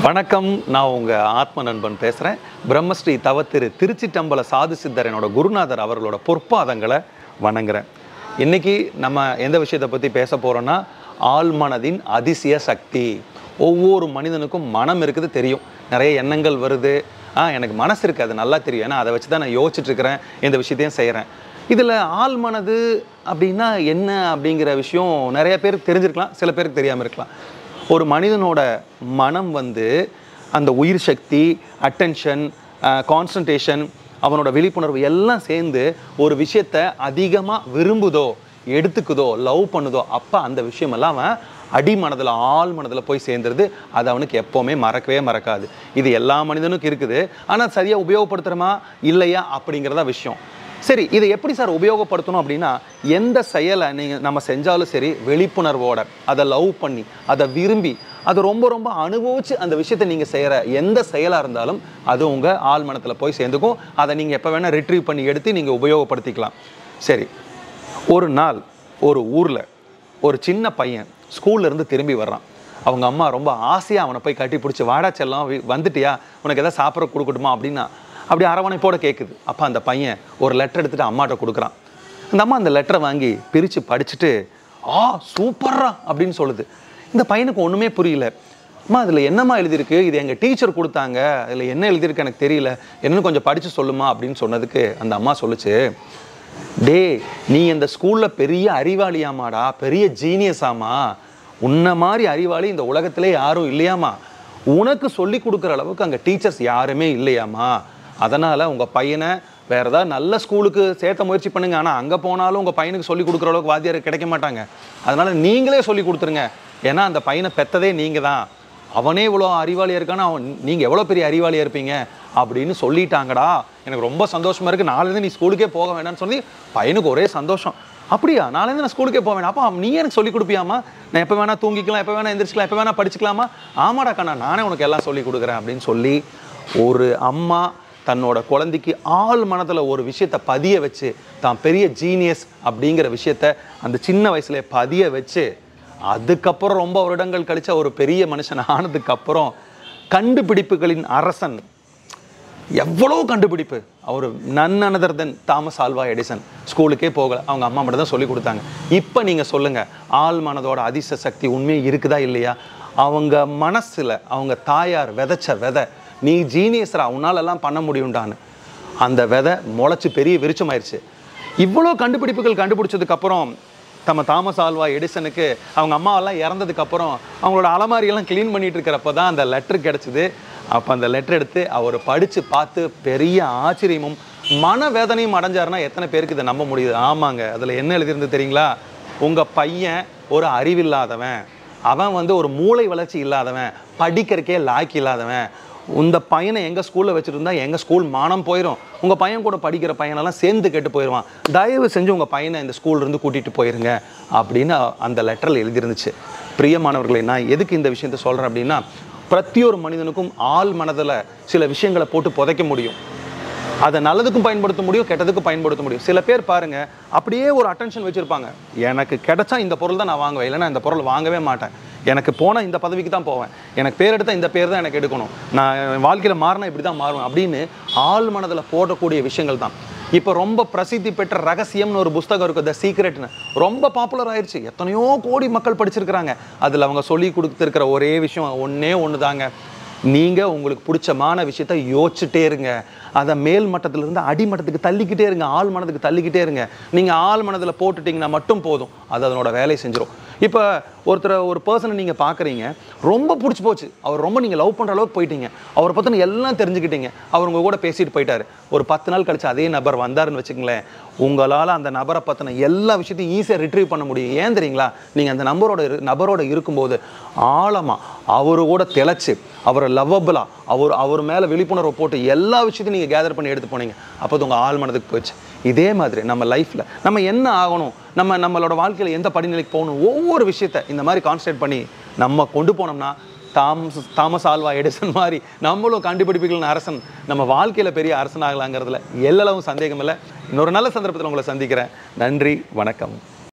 வணக்கம். நான் உங்கள் ஆத்ம நண்பன் பேசுகிறேன். பிரம்மஸ்ரீ தவத்திரு திருச்சிட்டம்பல சாது சித்தர் என்னோட குருநாதர் அவர்களோட பொற்பாதங்களை வணங்குறேன். இன்றைக்கி நம்ம எந்த விஷயத்தை பற்றி பேச போகிறோன்னா, ஆழ்மனதின் அதிசய சக்தி. ஒவ்வொரு மனிதனுக்கும் மனம் இருக்குது தெரியும், நிறைய எண்ணங்கள் வருது. எனக்கு மனசு இருக்குது, அது நல்லா தெரியும். ஏன்னா அதை வச்சு தான் நான் யோசிச்சுட்ருக்கிறேன், இந்த விஷயத்தையும் செய்கிறேன். இதில் ஆழ்மனது அப்படின்னா என்ன அப்படிங்கிற விஷயம் நிறைய பேருக்கு தெரிஞ்சிருக்கலாம், சில பேருக்கு தெரியாமல் இருக்கலாம். ஒரு மனிதனோட மனம் அந்த உயிர் சக்தி, அட்டென்ஷன், கான்சன்ட்ரேஷன், அவனோட விழிப்புணர்வு எல்லாம் சேர்ந்து ஒரு விஷயத்தை அதிகமாக விரும்புதோ, எடுத்துக்குதோ, லவ் பண்ணுதோ, அப்போ அந்த விஷயமெல்லாம் அவன் அடிமனதில், ஆழ் மனதில் போய் சேர்ந்துருது. அது அவனுக்கு எப்போவுமே மறக்கவே மறக்காது. இது எல்லா மனிதனுக்கும் இருக்குது. ஆனால் சரியாக உபயோகப்படுத்துகிறோமா இல்லையா அப்படிங்கிறதா விஷயம். சரி, இதை எப்படி சார் உபயோகப்படுத்தணும் அப்படின்னா, எந்த செயலை நம்ம செஞ்சாலும் சரி, விழிப்புணர்வோட அதை லவ் பண்ணி, அதை விரும்பி, அதை ரொம்ப ரொம்ப அனுபவித்து அந்த விஷயத்தை நீங்கள் செய்கிற எந்த செயலாக இருந்தாலும் அது உங்கள் ஆழ்மனத்தில் போய் சேர்ந்துக்கும். அதை நீங்கள் எப்போ வேணால் ரிட்ரீவ் பண்ணி எடுத்து நீங்கள் உபயோகப்படுத்திக்கலாம். சரி, ஒரு நாள் ஒரு ஊரில் ஒரு சின்ன பையன் ஸ்கூல்லேருந்து திரும்பி வர்றான். அவங்க அம்மா ரொம்ப ஆசையாக அவனை போய் கட்டி பிடிச்சி, வாடா செல்லம் வந்துட்டியா, உனக்கு எதாவது சாப்பிட கொடுக்கட்டுமா அப்படின்னா அப்படி அரவணைப்போடு கேட்குது. அப்போ அந்த பையன் ஒரு லெட்டர் எடுத்துகிட்டு அம்மாட்ட கொடுக்குறான். அந்த அம்மா அந்த லெட்டரை வாங்கி பிரித்து படிச்சுட்டு, சூப்பர்ரா அப்படின்னு சொல்லுது. இந்த பையனுக்கு ஒன்றுமே புரியல. அம்மா அதில் என்னம்மா எழுதியிருக்கு, இது எங்கள் டீச்சர் கொடுத்தாங்க, அதில் என்ன எழுதியிருக்கு எனக்கு தெரியல, என்னன்னு கொஞ்சம் படித்து சொல்லுமா அப்படின்னு சொன்னதுக்கு அந்த அம்மா சொல்லுச்சு, டே நீ இந்த ஸ்கூலில் பெரிய அறிவாளியாமாடா, பெரிய ஜீனியஸாமா, உன்ன மாதிரி அறிவாளி இந்த உலகத்திலே யாரும் இல்லையாமா, உனக்கு சொல்லி கொடுக்குற அளவுக்கு அங்கே டீச்சர்ஸ் யாருமே இல்லையாமா, அதனால் உங்கள் பையனை வேறு ஏதாவது நல்ல ஸ்கூலுக்கு சேர்த்த முயற்சி பண்ணுங்க. ஆனால் அங்கே போனாலும் உங்கள் பையனுக்கு சொல்லிக் கொடுக்குற அளவுக்கு வாத்தியார் கிடைக்க மாட்டாங்க. அதனால் நீங்களே சொல்லி கொடுத்துருங்க. ஏன்னா அந்த பையனை பெற்றதே நீங்கள் தான். அவனே இவ்வளோ அறிவாளியாக இருக்கானா, நீங்கள் எவ்வளோ பெரிய அறிவாளியாக இருப்பீங்க அப்படின்னு சொல்லிட்டாங்கடா. எனக்கு ரொம்ப சந்தோஷமாக இருக்குது. நாளைலேருந்து நீ ஸ்கூலுக்கே போக வேண்டாம்னு சொல்லி பையனுக்கு ஒரே சந்தோஷம். அப்படியா, நாளைலேருந்து நான் ஸ்கூலுக்கே போக வேண்டாம், அப்போ நீ எனக்கு சொல்லிக் கொடுப்பியாமா, நான் எப்போ வேணால் தூங்கிக்கலாம், எப்போ வேணால் எந்திரிச்சிக்கலாம், எப்போ வேணால் படிச்சுக்கலாமா, ஆமாடா கண்ணா நானே உனக்கு எல்லாம் சொல்லிக் கொடுக்குறேன் அப்படின்னு சொல்லி ஒரு அம்மா தன்னோட குழந்தைக்கு ஆழ் மனதில் ஒரு விஷயத்தை பதிய வச்சு, தான் பெரிய ஜீனியஸ் அப்படிங்கிற விஷயத்த அந்த சின்ன வயசுல பதிய வச்சு, அதுக்கப்புறம் ரொம்ப வருடங்கள் கழிச்ச ஒரு பெரிய மனுஷன் ஆனதுக்கப்புறம் கண்டுபிடிப்புகளின் அரசன், எவ்வளோ கண்டுபிடிப்பு, அவர் நன் அனதர் தென் தாமஸ் ஆல்வா எடிசன். ஸ்கூலுக்கே போகலை, அவங்க அம்மா மட்டும் தான் சொல்லி கொடுத்தாங்க. இப்போ நீங்கள் சொல்லுங்கள், ஆழ் மனதோட அதிசய சக்தி உண்மையே இருக்குதா இல்லையா? அவங்க மனசில் அவங்க தாயார் விதைச்ச விதை, நீ ஜீனியஸ்ரா, உன்னாலெல்லாம் பண்ண முடியும்டான்னு, அந்த விதை முளைச்சி பெரிய விருச்சமாயிருச்சு. இவ்வளோ கண்டுபிடிப்புகள் கண்டுபிடிச்சதுக்கப்புறம் தாமஸ் ஆல்வா எடிசனுக்கு அவங்க அம்மாவெல்லாம் இறந்ததுக்கப்புறம் அவங்களோட அலமாரியெல்லாம் க்ளீன் பண்ணிட்டு இருக்கிறப்ப தான் அந்த லெட்ரு கிடச்சிது. அப்போ அந்த லெட்டர் எடுத்து அவர் படித்து பார்த்து பெரிய ஆச்சரியமும் மனவேதனையும் அடைஞ்சாருன்னா எத்தனை பேருக்கு இதை நம்ப முடியுது? ஆமாங்க, அதில் என்ன எழுதியிருந்து தெரியுங்களா? உங்கள் பையன் ஒரு அறிவில்லாதவன், அவன் ஒரு மூளை வளர்ச்சி இல்லாதவன், படிக்கிறக்கே லாய்க்கு இல்லாதவன், இந்த பையனை எங்கள் ஸ்கூலில் வச்சுருந்தா எங்கள் ஸ்கூல் மானம் போயிடும், உங்கள் பையன் கூட படிக்கிற பையனெல்லாம் சேர்ந்து கெட்டு போயிடுவான், தயவு செஞ்சு உங்கள் பையனை இந்த ஸ்கூல்லேருந்து கூட்டிகிட்டு போயிருங்க அப்படின்னு அந்த லெட்டரில் எழுதியிருந்துச்சு. பிரியமானவர்களே, நான் எதுக்கு இந்த விஷயத்த சொல்கிறேன் அப்படின்னா, பிரத்தியொரு மனிதனுக்கும் ஆழ் மனதில் சில விஷயங்களை போட்டு புதைக்க முடியும். அதை நல்லதுக்கும் பயன்படுத்த முடியும், கெட்டதுக்கும் பயன்படுத்த முடியும். சில பேர் பாருங்கள், அப்படியே ஒரு அட்டென்ஷன் வச்சுருப்பாங்க, எனக்கு கிடைச்சா இந்த பொருள் தான் நான் வாங்குவேன், இல்லைன்னா இந்த பொருள் வாங்கவே மாட்டேன், எனக்கு போனால் இந்த பதவிக்கு தான் போவேன், எனக்கு பேர் எடுத்தால் இந்த பேர் தான் எனக்கு எடுக்கணும், நான் வாழ்க்கையில் மாறினா இப்படி தான் மாறுவேன் அப்படின்னு ஆழ் மனதில் போடக்கூடிய விஷயங்கள் தான். இப்போ ரொம்ப பிரசித்தி பெற்ற ரகசியம்னு ஒரு புஸ்தகம் இருக்குது, த சீக்ரெட்னு, ரொம்ப பாப்புலர் ஆயிடுச்சு, எத்தனையோ கோடி மக்கள் படிச்சிருக்கிறாங்க. அதில் அவங்க சொல்லி கொடுத்துருக்கிற ஒரே விஷயம் ஒன்றே ஒன்று தாங்க, நீங்கள் உங்களுக்கு பிடிச்சமான விஷயத்த யோசிச்சுட்டே இருங்க, அதை மேல் மட்டத்திலிருந்து அடிமட்டத்துக்கு தள்ளிக்கிட்டே இருங்க, ஆழ் மனதுக்கு தள்ளிக்கிட்டே இருங்க. நீங்கள் ஆழ் மனதில் போட்டுட்டிங்கன்னா மட்டும் போதும், அது அதனோட வேலையை செஞ்சிடும். இப்போ ஒரு பர்சனை நீங்கள் பார்க்குறீங்க, ரொம்ப பிடிச்சி போச்சு, அவர் ரொம்ப நீங்கள் லவ் பண்ணுற அளவுக்கு போயிட்டீங்க, அவரை பற்றின எல்லாம் தெரிஞ்சுக்கிட்டீங்க, அவர் உங்கள் கூட பேசிட்டு போயிட்டார். ஒரு 10 நாள் கழிச்சு அதே நபர் வந்தாருன்னு வச்சுங்களேன், உங்களால் அந்த நபரை பற்றின எல்லா விஷயத்தையும் ஈஸியாக ரிட்ரீவ் பண்ண முடியும். ஏன் தெரியுங்களா? நீங்கள் அந்த நபரோட இருக்கும்போது ஆழமாக அவரோட திளைச்சு, அவரை லவ்வபிளாக, அவர் மேலே விழிப்புணர்வை போட்டு எல்லா விஷயத்தையும் நீங்கள் கேதர் பண்ணி எடுத்து போனீங்க. அப்போ அது உங்கள் ஆழ் மனதுக்கு போயிடுச்சு. இதே மாதிரி நம்ம லைஃப்பில் நம்ம என்ன ஆகணும், நம்மளோட வாழ்க்கையில் எந்த படிநிலைக்கு போகணும், ஒவ்வொரு விஷயத்தை இந்த மாதிரி கான்சன்ட்ரேட் பண்ணி நம்ம கொண்டு போனோம்னா, தாமஸ் ஆல்வா எடிசன் மாதிரி நம்மளும் கண்டுபிடிப்புகளின் அரசன், நம்ம வாழ்க்கையில் பெரிய அரசன் ஆகலாங்கிறதுல எல்லளவும் சந்தேகம் இல்லை. இன்னொரு நல்ல சந்தர்ப்பத்தில் உங்களை சந்திக்கிறேன். நன்றி, வணக்கம்.